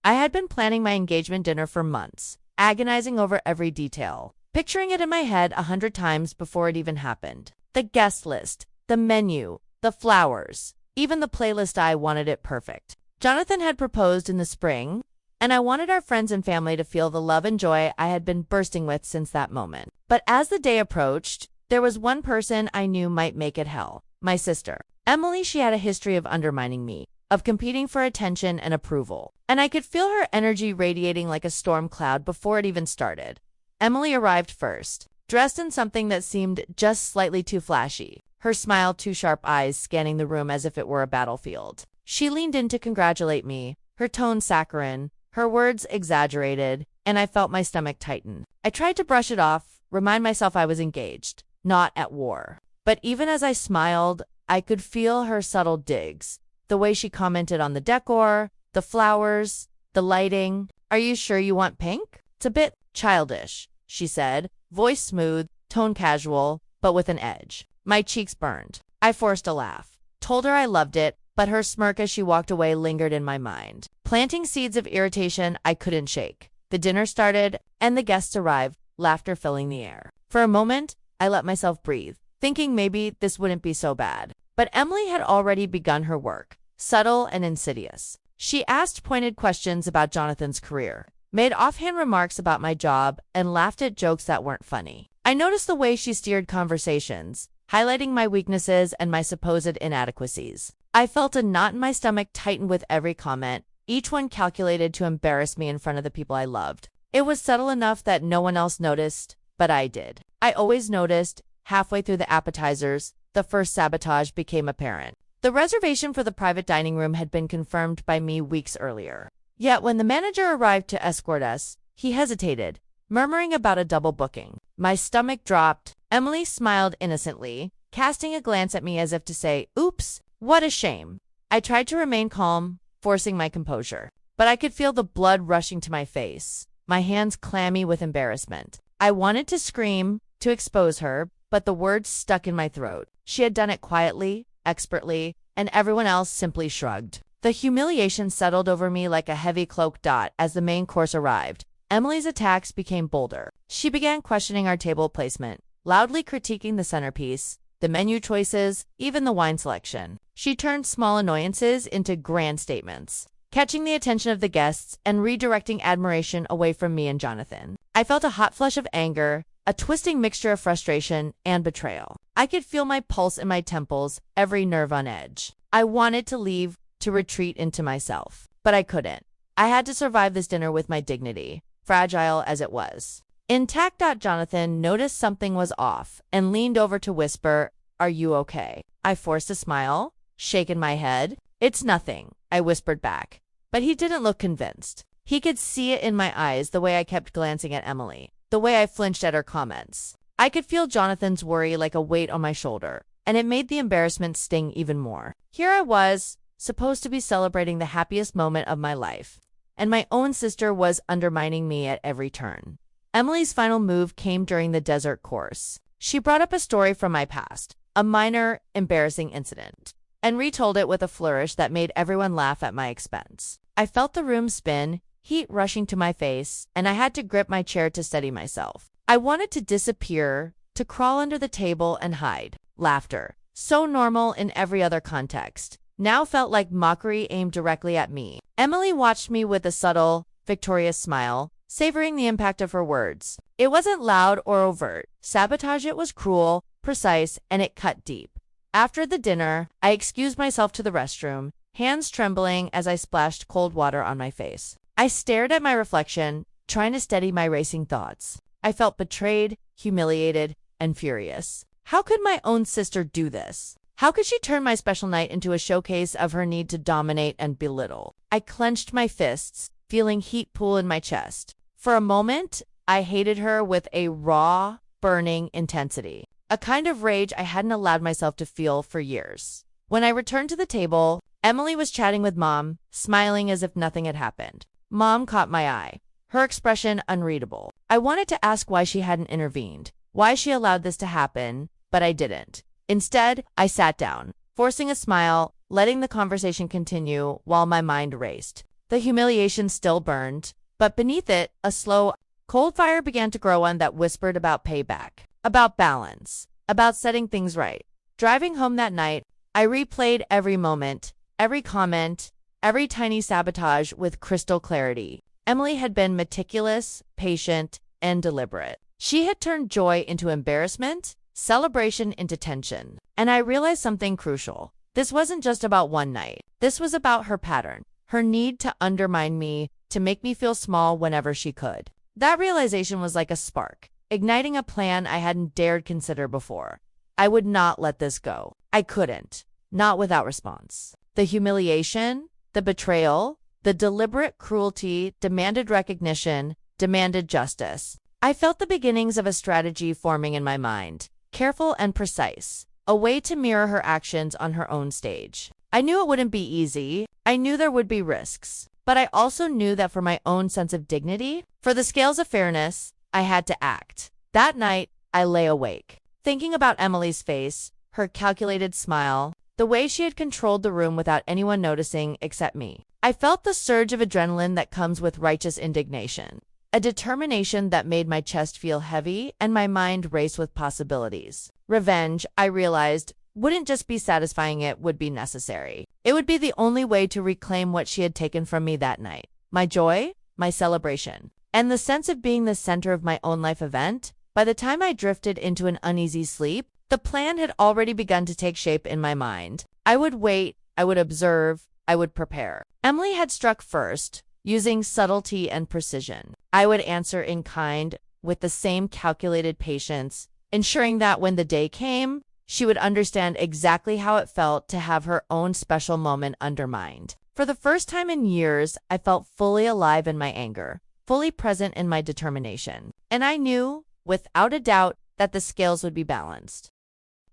I had been planning my engagement dinner for months, agonizing over every detail, picturing it in my head 100 times before it even happened. The guest list, the menu, the flowers, even the playlist. I wanted it perfect. Jonathan had proposed in the spring, and I wanted our friends and family to feel the love and joy I had been bursting with since that moment. But as the day approached, there was one person I knew might make it hell. My sister, Emily. She had a history of undermining me, of competing for attention and approval, and I could feel her energy radiating like a storm cloud before it even started. Emily arrived first, dressed in something that seemed just slightly too flashy, her smile, two sharp eyes scanning the room as if it were a battlefield. She leaned in to congratulate me, her tone saccharine, her words exaggerated, and I felt my stomach tighten. I tried to brush it off, remind myself I was engaged, not at war. But even as I smiled, I could feel her subtle digs, the way she commented on the decor, the flowers, the lighting. "Are you sure you want pink? It's a bit childish," she said, voice smooth, tone casual, but with an edge. My cheeks burned. I forced a laugh, told her I loved it, but her smirk as she walked away lingered in my mind, planting seeds of irritation I couldn't shake. The dinner started, and the guests arrived, laughter filling the air. For a moment, I let myself breathe, thinking maybe this wouldn't be so bad. But Emily had already begun her work, subtle and insidious. She asked pointed questions about Jonathan's career, made offhand remarks about my job, and laughed at jokes that weren't funny. I noticed the way she steered conversations, highlighting my weaknesses and my supposed inadequacies. I felt a knot in my stomach tighten with every comment, each one calculated to embarrass me in front of the people I loved. It was subtle enough that no one else noticed, but I did. I always noticed. Halfway through the appetizers, the first sabotage became apparent. The reservation for the private dining room had been confirmed by me weeks earlier. Yet when the manager arrived to escort us, he hesitated, murmuring about a double booking. My stomach dropped. Emily smiled innocently, casting a glance at me as if to say, "Oops, what a shame." I tried to remain calm, forcing my composure, but I could feel the blood rushing to my face, my hands clammy with embarrassment. I wanted to scream, to expose her, but the words stuck in my throat. She had done it quietly, expertly, and everyone else simply shrugged. The humiliation settled over me like a heavy cloak. As the main course arrived, Emily's attacks became bolder. She began questioning our table placement, loudly critiquing the centerpiece, the menu choices, even the wine selection. She turned small annoyances into grand statements, catching the attention of the guests and redirecting admiration away from me and Jonathan. I felt a hot flush of anger, a twisting mixture of frustration and betrayal. I could feel my pulse in my temples, every nerve on edge. I wanted to leave, to retreat into myself, but I couldn't. I had to survive this dinner with my dignity, fragile as it was. Intact. Jonathan noticed something was off and leaned over to whisper, "Are you okay?" I forced a smile, shaking my head. "It's nothing," I whispered back, but he didn't look convinced. He could see it in my eyes, the way I kept glancing at Emily, the way I flinched at her comments. I could feel Jonathan's worry like a weight on my shoulder, and it made the embarrassment sting even more. Here I was, supposed to be celebrating the happiest moment of my life, and my own sister was undermining me at every turn. Emily's final move came during the dessert course. She brought up a story from my past, a minor, embarrassing incident, and retold it with a flourish that made everyone laugh at my expense. I felt the room spin, heat rushing to my face, and I had to grip my chair to steady myself. I wanted to disappear, to crawl under the table and hide. Laughter, so normal in every other context, now felt like mockery aimed directly at me. Emily watched me with a subtle, victorious smile, savoring the impact of her words. It wasn't loud or overt. Sabotage. It was cruel, precise, and it cut deep. After the dinner, I excused myself to the restroom, hands trembling as I splashed cold water on my face. I stared at my reflection, trying to steady my racing thoughts. I felt betrayed, humiliated, and furious. How could my own sister do this? How could she turn my special night into a showcase of her need to dominate and belittle? I clenched my fists, feeling heat pool in my chest. For a moment, I hated her with a raw, burning intensity, a kind of rage I hadn't allowed myself to feel for years. When I returned to the table, Emily was chatting with Mom, smiling as if nothing had happened. Mom caught my eye, her expression unreadable. I wanted to ask why she hadn't intervened, why she allowed this to happen, but I didn't. Instead, I sat down, forcing a smile, letting the conversation continue while my mind raced. The humiliation still burned, but beneath it, a slow, cold fire began to grow, one that whispered about payback, about balance, about setting things right. Driving home that night, I replayed every moment, every comment, every tiny sabotage with crystal clarity. Emily had been meticulous, patient, and deliberate. She had turned joy into embarrassment, celebration into tension. And I realized something crucial. This wasn't just about one night. This was about her pattern, her need to undermine me, to make me feel small whenever she could. That realization was like a spark, igniting a plan I hadn't dared consider before. I would not let this go. I couldn't, not without response. The humiliation, the betrayal, the deliberate cruelty demanded recognition, demanded justice. I felt the beginnings of a strategy forming in my mind, careful and precise, a way to mirror her actions on her own stage. I knew it wouldn't be easy. I knew there would be risks. But I also knew that for my own sense of dignity, for the scales of fairness, I had to act. That night, I lay awake, thinking about Emily's face, her calculated smile, the way she had controlled the room without anyone noticing except me. I felt the surge of adrenaline that comes with righteous indignation, a determination that made my chest feel heavy and my mind race with possibilities. Revenge, I realized, wouldn't just be satisfying, it would be necessary. It would be the only way to reclaim what she had taken from me that night. My joy, my celebration, and the sense of being the center of my own life event. By the time I drifted into an uneasy sleep, the plan had already begun to take shape in my mind. I would wait, I would observe, I would prepare. Emily had struck first, using subtlety and precision. I would answer in kind, with the same calculated patience, ensuring that when the day came, she would understand exactly how it felt to have her own special moment undermined. For the first time in years, I felt fully alive in my anger, fully present in my determination. And I knew, without a doubt, that the scales would be balanced.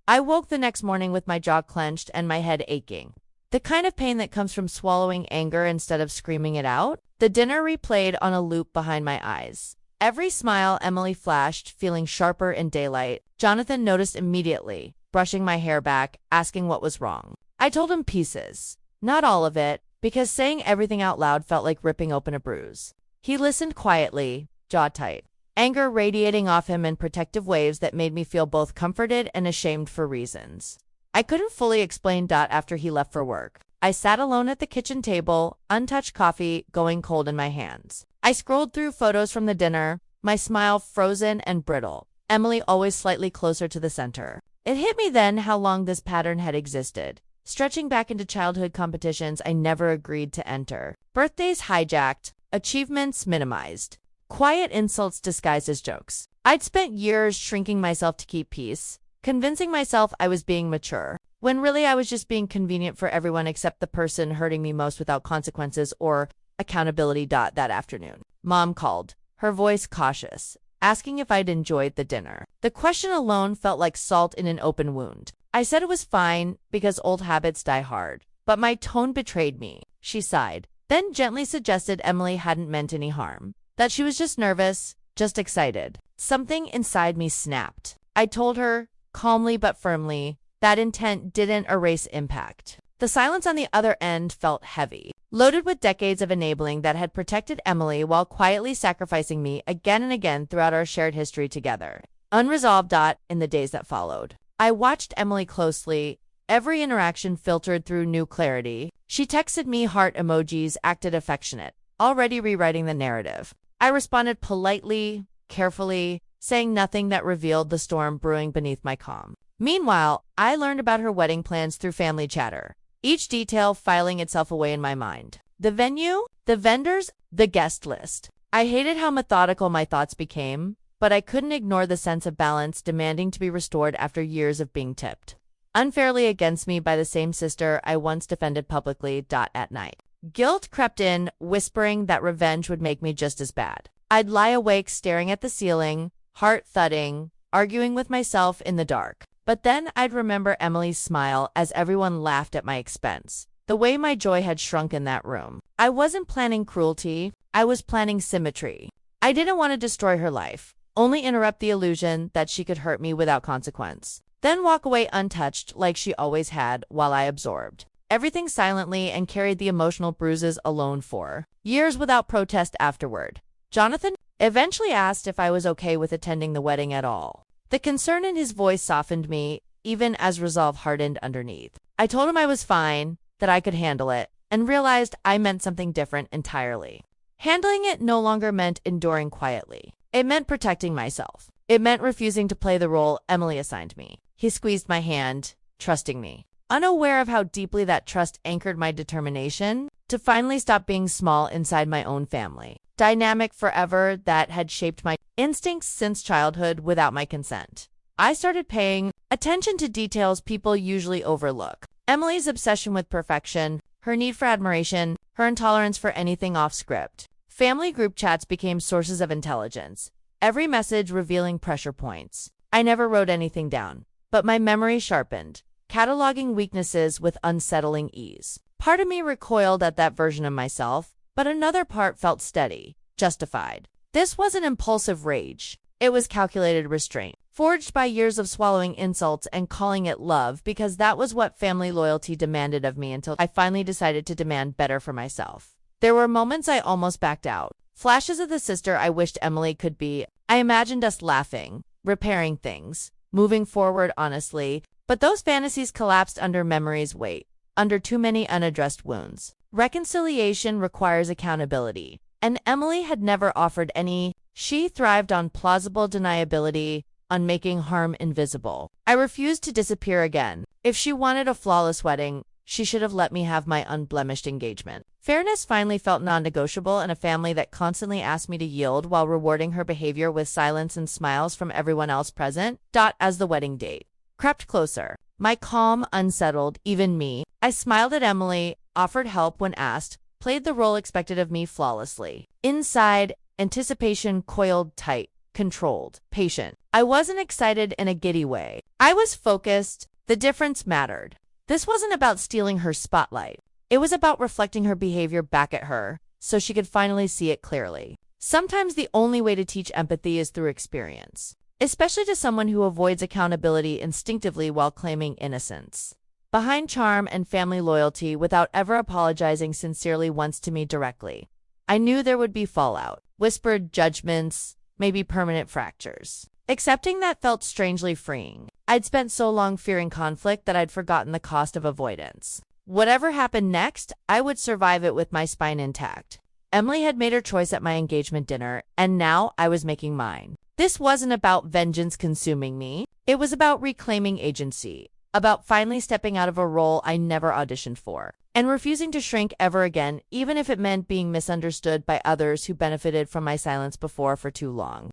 I woke the next morning with my jaw clenched and my head aching. The kind of pain that comes from swallowing anger instead of screaming it out. The dinner replayed on a loop behind my eyes. Every smile Emily flashed, feeling sharper in daylight. Jonathan noticed immediately, brushing my hair back, asking what was wrong. I told him pieces, not all of it, because saying everything out loud felt like ripping open a bruise. He listened quietly, jaw tight, anger radiating off him in protective waves that made me feel both comforted and ashamed for reasons I couldn't fully explain. After he left for work, I sat alone at the kitchen table, untouched coffee going cold in my hands. I scrolled through photos from the dinner, my smile frozen and brittle, Emily always slightly closer to the center. It hit me then how long this pattern had existed, stretching back into childhood competitions I never agreed to enter. Birthdays hijacked, achievements minimized, quiet insults disguised as jokes. I'd spent years shrinking myself to keep peace, convincing myself I was being mature, when really I was just being convenient for everyone except the person hurting me most without consequences or accountability. That afternoon, Mom called, her voice cautious, asking if I'd enjoyed the dinner. The question alone felt like salt in an open wound. I said it was fine because old habits die hard, but my tone betrayed me. She sighed, then gently suggested Emily hadn't meant any harm, that she was just nervous, just excited. Something inside me snapped. I told her, calmly but firmly, that intent didn't erase impact. The silence on the other end felt heavy, loaded with decades of enabling that had protected Emily while quietly sacrificing me again and again throughout our shared history together. Unresolved. In the days that followed, I watched Emily closely, every interaction filtered through new clarity. She texted me heart emojis, acted affectionate, already rewriting the narrative. I responded politely, carefully, saying nothing that revealed the storm brewing beneath my calm. Meanwhile, I learned about her wedding plans through family chatter, each detail filing itself away in my mind. The venue, the vendors, the guest list. I hated how methodical my thoughts became, but I couldn't ignore the sense of balance demanding to be restored after years of being tipped unfairly against me by the same sister I once defended publicly. At night, guilt crept in, whispering that revenge would make me just as bad. I'd lie awake staring at the ceiling, heart thudding, arguing with myself in the dark. But then I'd remember Emily's smile as everyone laughed at my expense, the way my joy had shrunk in that room. I wasn't planning cruelty, I was planning symmetry. I didn't want to destroy her life, only interrupt the illusion that she could hurt me without consequence, then walk away untouched like she always had while I absorbed everything silently and carried the emotional bruises alone for years without protest afterward. Jonathan eventually asked if I was okay with attending the wedding at all. The concern in his voice softened me, even as resolve hardened underneath. I told him I was fine, that I could handle it, and realized I meant something different entirely. Handling it no longer meant enduring quietly. It meant protecting myself. It meant refusing to play the role Emily assigned me. He squeezed my hand, trusting me, unaware of how deeply that trust anchored my determination to finally stop being small inside my own family dynamic forever that had shaped my instincts since childhood without my consent. I started paying attention to details people usually overlook. Emily's obsession with perfection, her need for admiration, her intolerance for anything off script. Family group chats became sources of intelligence, every message revealing pressure points. I never wrote anything down, but my memory sharpened, cataloging weaknesses with unsettling ease. Part of me recoiled at that version of myself, but another part felt steady, justified. This wasn't impulsive rage. It was calculated restraint, forged by years of swallowing insults and calling it love because that was what family loyalty demanded of me until I finally decided to demand better for myself. There were moments I almost backed out, flashes of the sister I wished Emily could be. I imagined us laughing, repairing things, moving forward honestly, but those fantasies collapsed under memory's weight, under too many unaddressed wounds. Reconciliation requires accountability, and Emily had never offered any. She thrived on plausible deniability, on making harm invisible. I refused to disappear again. If she wanted a flawless wedding, she should have let me have my unblemished engagement. Fairness finally felt non-negotiable in a family that constantly asked me to yield while rewarding her behavior with silence and smiles from everyone else present. As the wedding date crept closer, my calm unsettled even me. I smiled at Emily, offered help when asked, played the role expected of me flawlessly. Inside, anticipation coiled tight, controlled, patient. I wasn't excited in a giddy way. I was focused. The difference mattered. This wasn't about stealing her spotlight. It was about reflecting her behavior back at her, so she could finally see it clearly. Sometimes the only way to teach empathy is through experience, especially to someone who avoids accountability instinctively while claiming innocence. Behind charm and family loyalty without ever apologizing sincerely once to me directly, I knew there would be fallout, whispered judgments, maybe permanent fractures. Accepting that felt strangely freeing. I'd spent so long fearing conflict that I'd forgotten the cost of avoidance. Whatever happened next, I would survive it with my spine intact. Emily had made her choice at my engagement dinner, and now I was making mine. This wasn't about vengeance consuming me. It was about reclaiming agency, about finally stepping out of a role I never auditioned for, and refusing to shrink ever again, even if it meant being misunderstood by others who benefited from my silence before for too long.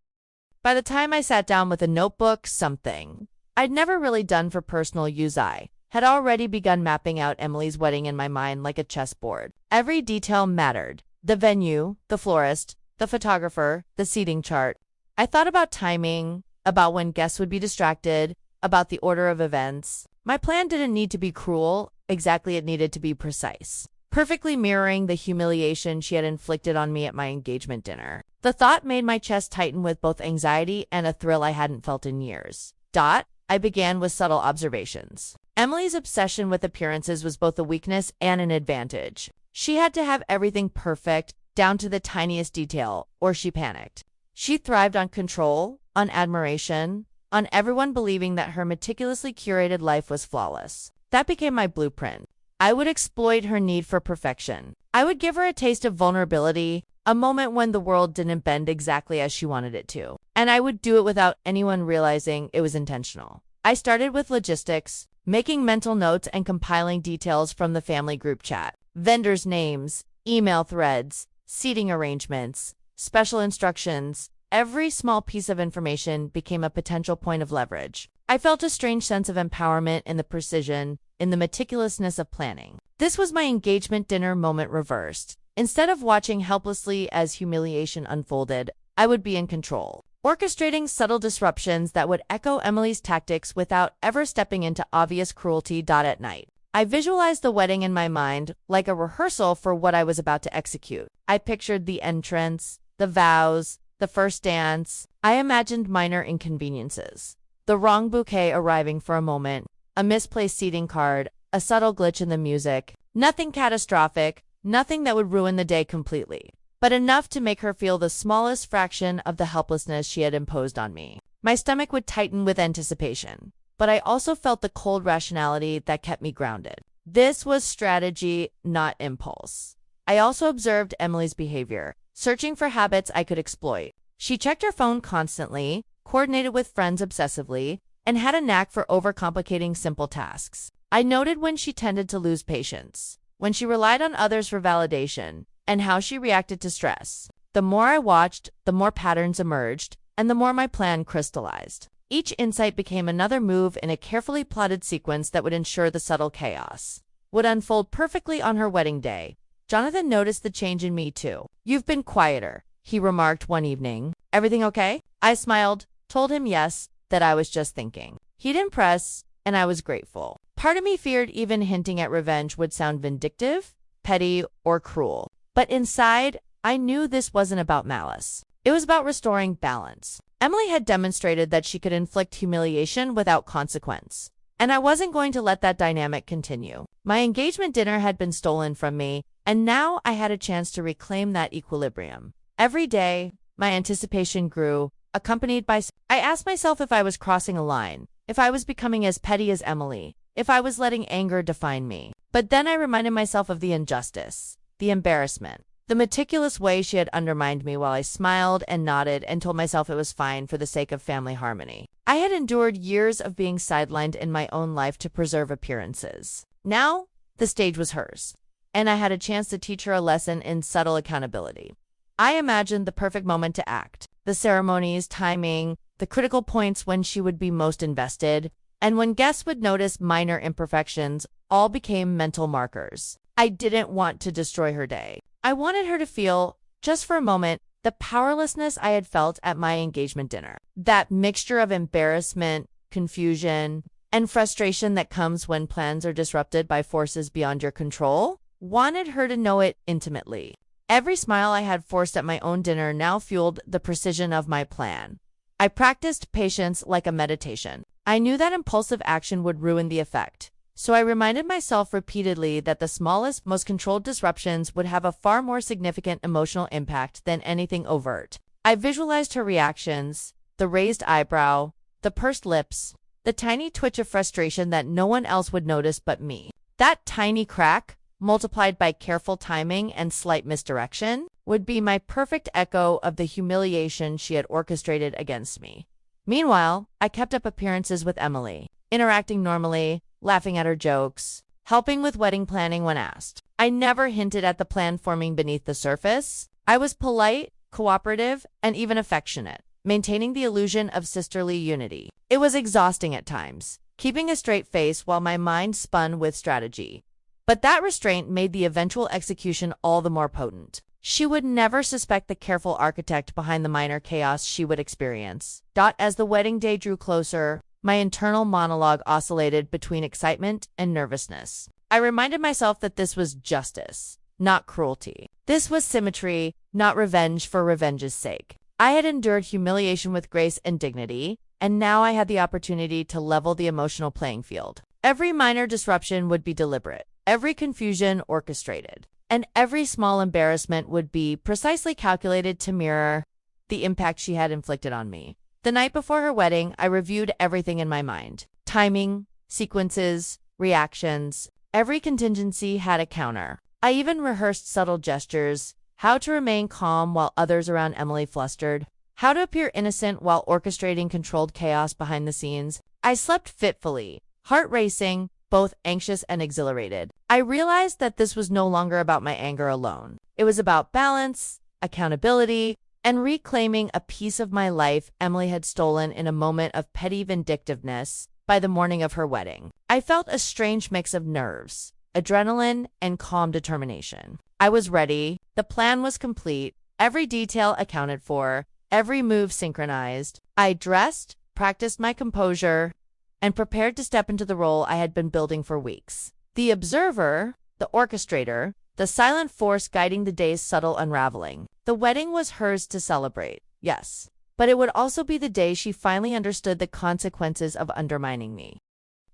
By the time I sat down with a notebook, something I'd never really done for personal use had already begun mapping out Emily's wedding in my mind like a chessboard. Every detail mattered. The venue, the florist, the photographer, the seating chart. I thought about timing, about when guests would be distracted, about the order of events. My plan didn't need to be cruel, exactly it needed to be precise, perfectly mirroring the humiliation she had inflicted on me at my engagement dinner. The thought made my chest tighten with both anxiety and a thrill I hadn't felt in years. I began with subtle observations. Emily's obsession with appearances was both a weakness and an advantage. She had to have everything perfect, down to the tiniest detail, or she panicked. She thrived on control, on admiration, on everyone believing that her meticulously curated life was flawless. That became my blueprint. I would exploit her need for perfection. I would give her a taste of vulnerability, a moment when the world didn't bend exactly as she wanted it to. And I would do it without anyone realizing it was intentional. I started with logistics, making mental notes and compiling details from the family group chat. Vendors' names, email threads, seating arrangements, special instructions. Every small piece of information became a potential point of leverage. I felt a strange sense of empowerment in the precision, in the meticulousness of planning. This was my engagement dinner moment reversed. Instead of watching helplessly as humiliation unfolded, I would be in control, orchestrating subtle disruptions that would echo Emily's tactics without ever stepping into obvious cruelty. At night, I visualized the wedding in my mind like a rehearsal for what I was about to execute. I pictured the entrance, the vows, the first dance. I imagined minor inconveniences. The wrong bouquet arriving for a moment, a misplaced seating card, a subtle glitch in the music. Nothing catastrophic, nothing that would ruin the day completely, but enough to make her feel the smallest fraction of the helplessness she had imposed on me. My stomach would tighten with anticipation, but I also felt the cold rationality that kept me grounded. This was strategy, not impulse. I also observed Emily's behavior, searching for habits I could exploit. She checked her phone constantly, coordinated with friends obsessively, and had a knack for overcomplicating simple tasks. I noted when she tended to lose patience, when she relied on others for validation, and how she reacted to stress. The more I watched, the more patterns emerged, and the more my plan crystallized. Each insight became another move in a carefully plotted sequence that would ensure the subtle chaos would unfold perfectly on her wedding day. Jonathan noticed the change in me too. "You've been quieter," he remarked one evening. "Everything okay?" I smiled, told him yes, that I was just thinking. He didn't press, and I was grateful. Part of me feared even hinting at revenge would sound vindictive, petty, or cruel. But inside, I knew this wasn't about malice. It was about restoring balance. Emily had demonstrated that she could inflict humiliation without consequence, and I wasn't going to let that dynamic continue. My engagement dinner had been stolen from me, and now I had a chance to reclaim that equilibrium. Every day, my anticipation grew, accompanied by I asked myself if I was crossing a line, if I was becoming as petty as Emily, if I was letting anger define me. But then I reminded myself of the injustice, the embarrassment, the meticulous way she had undermined me while I smiled and nodded and told myself it was fine for the sake of family harmony. I had endured years of being sidelined in my own life to preserve appearances. Now, the stage was hers, and I had a chance to teach her a lesson in subtle accountability. I imagined the perfect moment to act, the ceremonies, timing, the critical points when she would be most invested, and when guests would notice minor imperfections, all became mental markers. I didn't want to destroy her day. I wanted her to feel, just for a moment, the powerlessness I had felt at my engagement dinner. That mixture of embarrassment, confusion, and frustration that comes when plans are disrupted by forces beyond your control. Wanted her to know it intimately. Every smile I had forced at my own dinner now fueled the precision of my plan. I practiced patience like a meditation. I knew that impulsive action would ruin the effect, so I reminded myself repeatedly that the smallest, most controlled disruptions would have a far more significant emotional impact than anything overt. I visualized her reactions, the raised eyebrow, the pursed lips, the tiny twitch of frustration that no one else would notice but me. That tiny crack, multiplied by careful timing and slight misdirection, would be my perfect echo of the humiliation she had orchestrated against me. Meanwhile, I kept up appearances with Emily, interacting normally, laughing at her jokes, helping with wedding planning when asked. I never hinted at the plan forming beneath the surface. I was polite, cooperative, and even affectionate, maintaining the illusion of sisterly unity. It was exhausting at times, keeping a straight face while my mind spun with strategy. But that restraint made the eventual execution all the more potent. She would never suspect the careful architect behind the minor chaos she would experience. As the wedding day drew closer, my internal monologue oscillated between excitement and nervousness. I reminded myself that this was justice, not cruelty. This was symmetry, not revenge for revenge's sake. I had endured humiliation with grace and dignity, and now I had the opportunity to level the emotional playing field. Every minor disruption would be deliberate, every confusion orchestrated, and every small embarrassment would be precisely calculated to mirror the impact she had inflicted on me. The night before her wedding, I reviewed everything in my mind. Timing, sequences, reactions. Every contingency had a counter. I even rehearsed subtle gestures, how to remain calm while others around Emily flustered, how to appear innocent while orchestrating controlled chaos behind the scenes. I slept fitfully, heart racing, both anxious and exhilarated. I realized that this was no longer about my anger alone. It was about balance, accountability, and reclaiming a piece of my life Emily had stolen in a moment of petty vindictiveness. By the morning of her wedding, I felt a strange mix of nerves, adrenaline, and calm determination. I was ready, the plan was complete, every detail accounted for, every move synchronized. I dressed, practiced my composure, and prepared to step into the role I had been building for weeks. The observer, the orchestrator, the silent force guiding the day's subtle unraveling. The wedding was hers to celebrate, yes, but it would also be the day she finally understood the consequences of undermining me.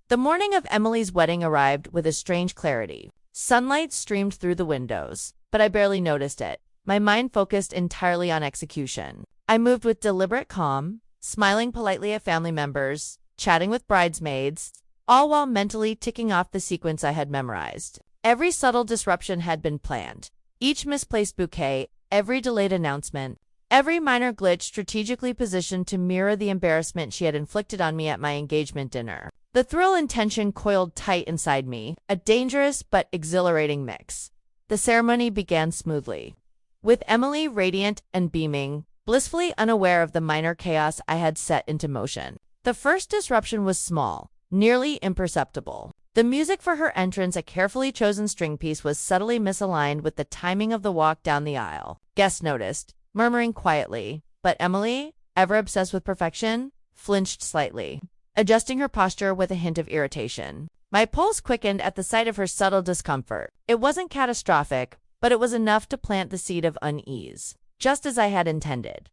The morning of Emily's wedding arrived with a strange clarity. Sunlight streamed through the windows, but I barely noticed it. My mind focused entirely on execution. I moved with deliberate calm, smiling politely at family members, chatting with bridesmaids, all while mentally ticking off the sequence I had memorized. Every subtle disruption had been planned. Each misplaced bouquet, every delayed announcement, every minor glitch strategically positioned to mirror the embarrassment she had inflicted on me at my engagement dinner. The thrill and tension coiled tight inside me, a dangerous but exhilarating mix. The ceremony began smoothly, with Emily radiant and beaming, blissfully unaware of the minor chaos I had set into motion. The first disruption was small, nearly imperceptible. The music for her entrance, a carefully chosen string piece, was subtly misaligned with the timing of the walk down the aisle. Guests noticed, murmuring quietly, but Emily, ever obsessed with perfection, flinched slightly, adjusting her posture with a hint of irritation. My pulse quickened at the sight of her subtle discomfort. It wasn't catastrophic, but it was enough to plant the seed of unease, just as I had intended.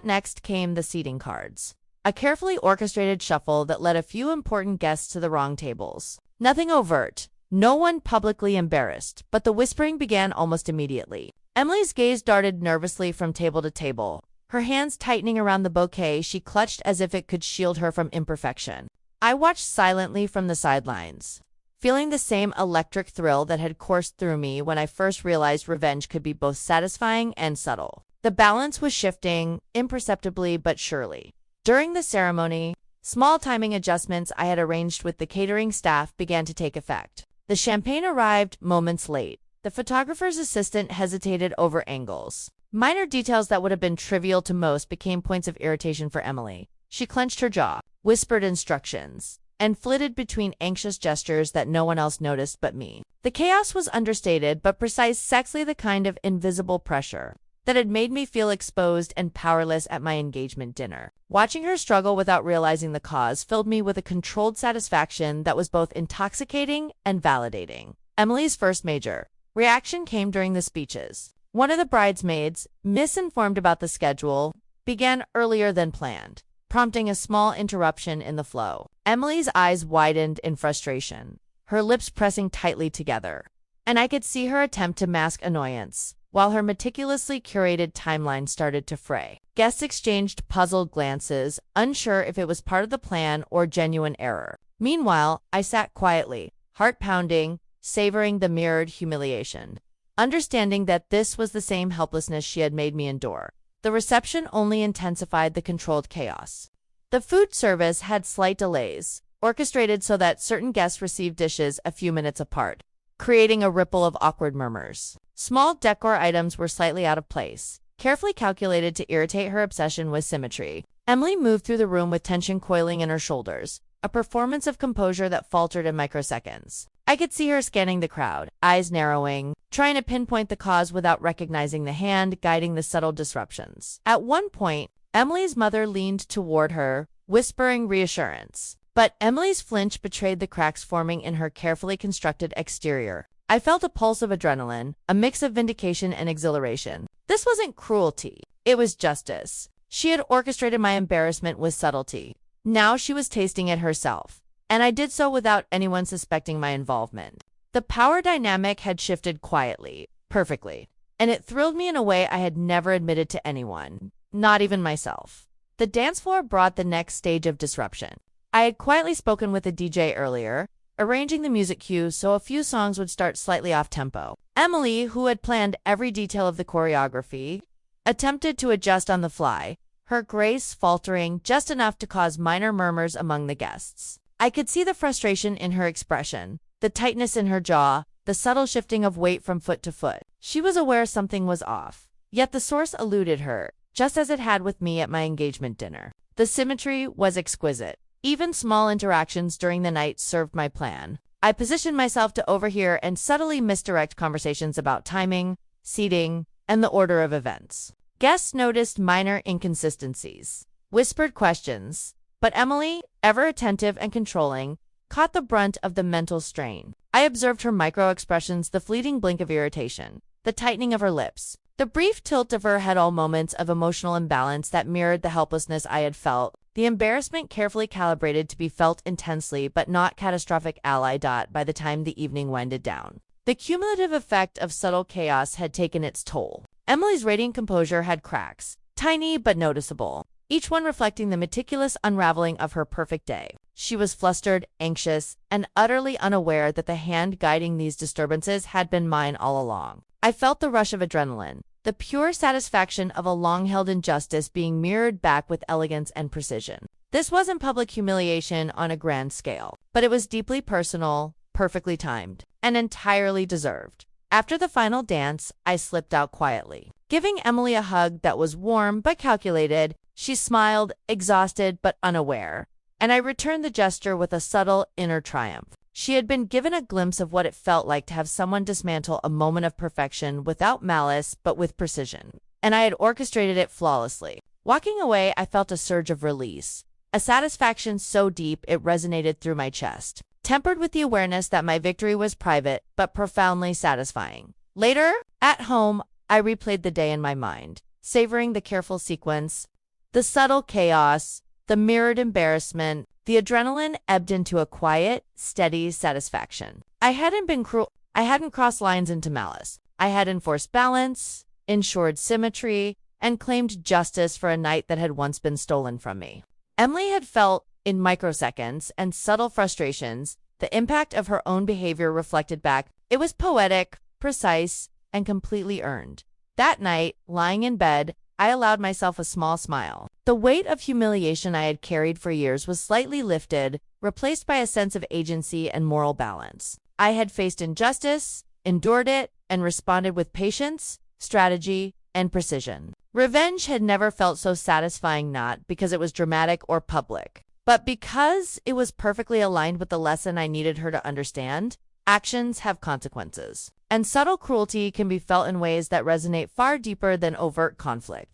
Next came the seating cards, a carefully orchestrated shuffle that led a few important guests to the wrong tables. Nothing overt, no one publicly embarrassed, but the whispering began almost immediately. Emily's gaze darted nervously from table to table, her hands tightening around the bouquet she clutched as if it could shield her from imperfection. I watched silently from the sidelines, feeling the same electric thrill that had coursed through me when I first realized revenge could be both satisfying and subtle. The balance was shifting, imperceptibly but surely. During the ceremony, small timing adjustments I had arranged with the catering staff began to take effect. The champagne arrived moments late. The photographer's assistant hesitated over angles. Minor details that would have been trivial to most became points of irritation for Emily. She clenched her jaw, whispered instructions, and flitted between anxious gestures that no one else noticed but me. The chaos was understated but precise, exactly the kind of invisible pressure that had made me feel exposed and powerless at my engagement dinner. Watching her struggle without realizing the cause filled me with a controlled satisfaction that was both intoxicating and validating. Emily's first major reaction came during the speeches. One of the bridesmaids, misinformed about the schedule, began earlier than planned, prompting a small interruption in the flow. Emily's eyes widened in frustration, her lips pressing tightly together, and I could see her attempt to mask annoyance, while her meticulously curated timeline started to fray. Guests exchanged puzzled glances, unsure if it was part of the plan or genuine error. Meanwhile, I sat quietly, heart pounding, savoring the mirrored humiliation, understanding that this was the same helplessness she had made me endure. The reception only intensified the controlled chaos. The food service had slight delays, orchestrated so that certain guests received dishes a few minutes apart, creating a ripple of awkward murmurs. Small decor items were slightly out of place, carefully calculated to irritate her obsession with symmetry. Emily moved through the room with tension coiling in her shoulders, a performance of composure that faltered in microseconds. I could see her scanning the crowd, eyes narrowing, trying to pinpoint the cause without recognizing the hand guiding the subtle disruptions. At one point, Emily's mother leaned toward her, whispering reassurance. But Emily's flinch betrayed the cracks forming in her carefully constructed exterior. I felt a pulse of adrenaline, a mix of vindication and exhilaration. This wasn't cruelty, it was justice. She had orchestrated my embarrassment with subtlety. Now she was tasting it herself, and I did so without anyone suspecting my involvement. The power dynamic had shifted quietly, perfectly, and it thrilled me in a way I had never admitted to anyone, not even myself. The dance floor brought the next stage of disruption. I had quietly spoken with the DJ earlier, arranging the music cue so a few songs would start slightly off-tempo. Emily, who had planned every detail of the choreography, attempted to adjust on the fly, her grace faltering just enough to cause minor murmurs among the guests. I could see the frustration in her expression, the tightness in her jaw, the subtle shifting of weight from foot to foot. She was aware something was off, yet the source eluded her, just as it had with me at my engagement dinner. The symmetry was exquisite. Even small interactions during the night served my plan. I positioned myself to overhear and subtly misdirect conversations about timing, seating, and the order of events. Guests noticed minor inconsistencies, whispered questions, but Emily, ever attentive and controlling, caught the brunt of the mental strain. I observed her micro-expressions, the fleeting blink of irritation, the tightening of her lips, the brief tilt of her head, all moments of emotional imbalance that mirrored the helplessness I had felt. the embarrassment carefully calibrated to be felt intensely but not catastrophic ally. By the time the evening winded down, the cumulative effect of subtle chaos had taken its toll. Emily's radiant composure had cracks, tiny but noticeable, each one reflecting the meticulous unraveling of her perfect day. She was flustered, anxious, and utterly unaware that the hand guiding these disturbances had been mine all along. I felt the rush of adrenaline, the pure satisfaction of a long-held injustice being mirrored back with elegance and precision. This wasn't public humiliation on a grand scale, but it was deeply personal, perfectly timed, and entirely deserved. After the final dance, I slipped out quietly, giving Emily a hug that was warm but calculated. She smiled, exhausted but unaware, and I returned the gesture with a subtle inner triumph. She had been given a glimpse of what it felt like to have someone dismantle a moment of perfection without malice but with precision, and I had orchestrated it flawlessly. Walking away, I felt a surge of release, a satisfaction so deep it resonated through my chest, tempered with the awareness that my victory was private but profoundly satisfying. Later, at home, I replayed the day in my mind, savoring the careful sequence, the subtle chaos, the mirrored embarrassment. The adrenaline ebbed into a quiet, steady satisfaction. I hadn't been cruel. I hadn't crossed lines into malice. I had enforced balance, ensured symmetry, and claimed justice for a night that had once been stolen from me. Emily had felt, in microseconds and subtle frustrations, the impact of her own behavior reflected back. It was poetic, precise, and completely earned. That night, lying in bed, I allowed myself a small smile. The weight of humiliation I had carried for years was slightly lifted, replaced by a sense of agency and moral balance. I had faced injustice, endured it, and responded with patience, strategy, and precision. Revenge had never felt so satisfying, not because it was dramatic or public, but because it was perfectly aligned with the lesson I needed her to understand. Actions have consequences, and subtle cruelty can be felt in ways that resonate far deeper than overt conflict.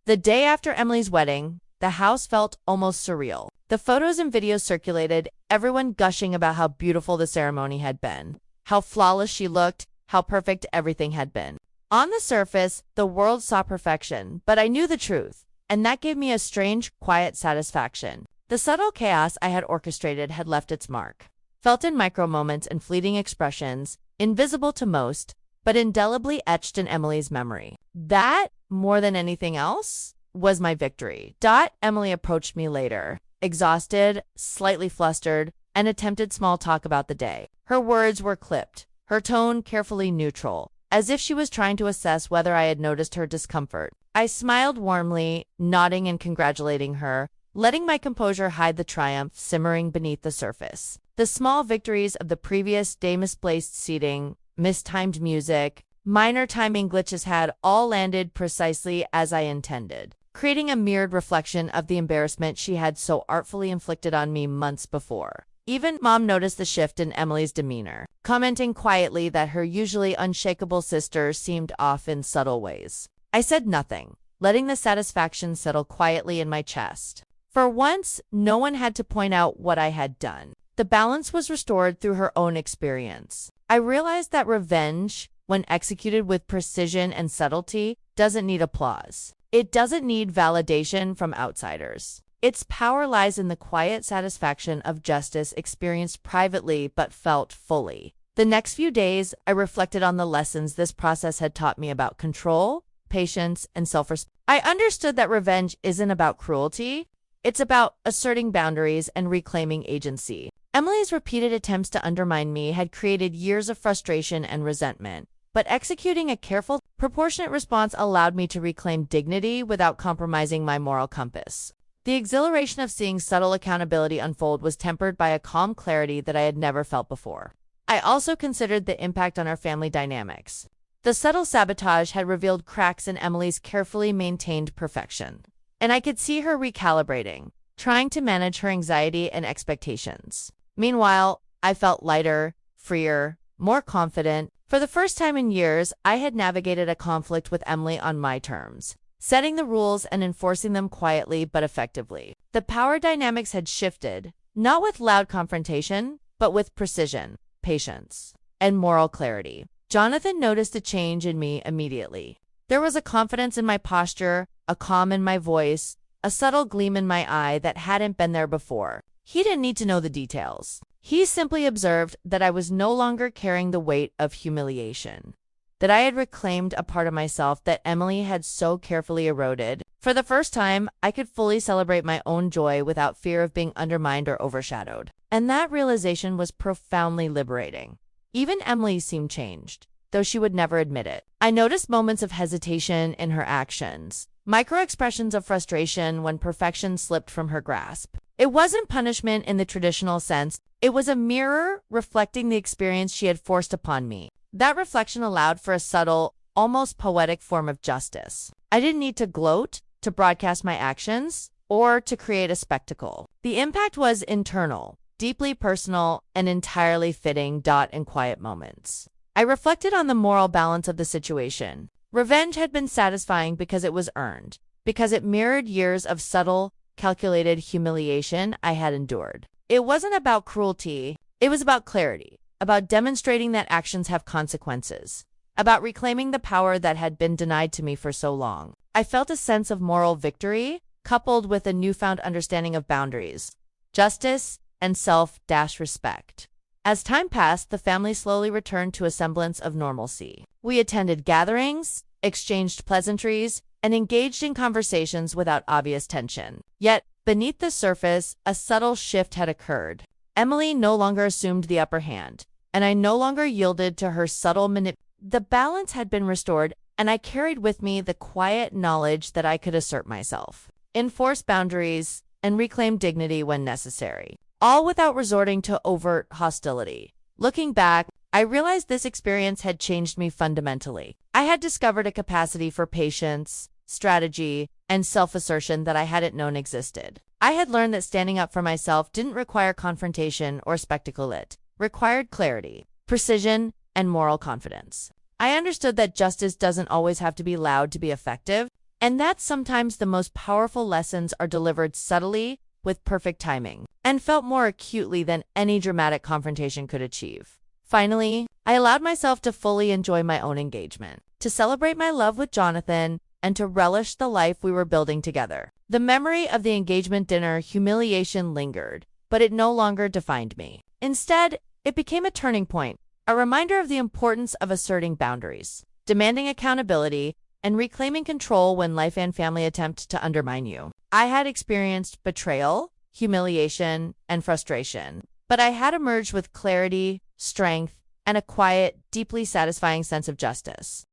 The day after Emily's wedding, the house felt almost surreal. The photos and videos circulated, everyone gushing about how beautiful the ceremony had been, how flawless she looked, how perfect everything had been. On the surface, the world saw perfection, but I knew the truth, and that gave me a strange, quiet satisfaction. The subtle chaos I had orchestrated had left its mark, felt in micro moments and fleeting expressions, invisible to most, but indelibly etched in Emily's memory. That, more than anything else, was my victory. Emily approached me later, exhausted, slightly flustered, and attempted small talk about the day. Her words were clipped, her tone carefully neutral, as if she was trying to assess whether I had noticed her discomfort. I smiled warmly, nodding and congratulating her, letting my composure hide the triumph simmering beneath the surface. The small victories of the previous day, misplaced seating, mistimed music, minor timing glitches, had all landed precisely as I intended, creating a mirrored reflection of the embarrassment she had so artfully inflicted on me months before. Even Mom noticed the shift in Emily's demeanor, commenting quietly that her usually unshakable sister seemed off in subtle ways. I said nothing, letting the satisfaction settle quietly in my chest. For once, no one had to point out what I had done. The balance was restored through her own experience. I realized that revenge, when executed with precision and subtlety, doesn't need applause. It doesn't need validation from outsiders. Its power lies in the quiet satisfaction of justice experienced privately but felt fully. The next few days, I reflected on the lessons this process had taught me about control, patience, and self-respect. I understood that revenge isn't about cruelty. It's about asserting boundaries and reclaiming agency. Emily's repeated attempts to undermine me had created years of frustration and resentment, but executing a careful, proportionate response allowed me to reclaim dignity without compromising my moral compass. The exhilaration of seeing subtle accountability unfold was tempered by a calm clarity that I had never felt before. I also considered the impact on our family dynamics. The subtle sabotage had revealed cracks in Emily's carefully maintained perfection, and I could see her recalibrating, trying to manage her anxiety and expectations. Meanwhile, I felt lighter, freer, more confident. For the first time in years, I had navigated a conflict with Emily on my terms, setting the rules and enforcing them quietly but effectively. The power dynamics had shifted, not with loud confrontation, but with precision, patience, and moral clarity. Jonathan noticed a change in me immediately. There was a confidence in my posture, a calm in my voice, a subtle gleam in my eye that hadn't been there before. He didn't need to know the details. He simply observed that I was no longer carrying the weight of humiliation, that I had reclaimed a part of myself that Emily had so carefully eroded. For the first time, I could fully celebrate my own joy without fear of being undermined or overshadowed. And that realization was profoundly liberating. Even Emily seemed changed, though she would never admit it. I noticed moments of hesitation in her actions, micro-expressions of frustration when perfection slipped from her grasp. It wasn't punishment in the traditional sense. It was a mirror reflecting the experience she had forced upon me. That reflection allowed for a subtle, almost poetic form of justice. I didn't need to gloat, to broadcast my actions, or to create a spectacle. The impact was internal, deeply personal, and entirely fitting. In quiet moments, I reflected on the moral balance of the situation. Revenge had been satisfying because it was earned, because it mirrored years of subtle, calculated humiliation I had endured. It wasn't about cruelty, it was about clarity, about demonstrating that actions have consequences, about reclaiming the power that had been denied to me for so long. I felt a sense of moral victory, coupled with a newfound understanding of boundaries, justice, and self-respect. As time passed, the family slowly returned to a semblance of normalcy. We attended gatherings, exchanged pleasantries, and engaged in conversations without obvious tension. Yet, beneath the surface, a subtle shift had occurred. Emily no longer assumed the upper hand, and I no longer yielded to her subtle manipulation. The balance had been restored, and I carried with me the quiet knowledge that I could assert myself, enforce boundaries, and reclaim dignity when necessary, all without resorting to overt hostility. Looking back, I realized this experience had changed me fundamentally. I had discovered a capacity for patience, strategy, and self-assertion that I hadn't known existed. I had learned that standing up for myself didn't require confrontation or spectacle. It required clarity, precision, and moral confidence. I understood that justice doesn't always have to be loud to be effective, and that sometimes the most powerful lessons are delivered subtly, with perfect timing, and felt more acutely than any dramatic confrontation could achieve. Finally, I allowed myself to fully enjoy my own engagement, to celebrate my love with Jonathan, and to relish the life we were building together. The memory of the engagement dinner humiliation lingered, but it no longer defined me. Instead, it became a turning point, a reminder of the importance of asserting boundaries, demanding accountability, and reclaiming control when life and family attempt to undermine you. I had experienced betrayal, humiliation, and frustration, but I had emerged with clarity, strength, and a quiet, deeply satisfying sense of justice.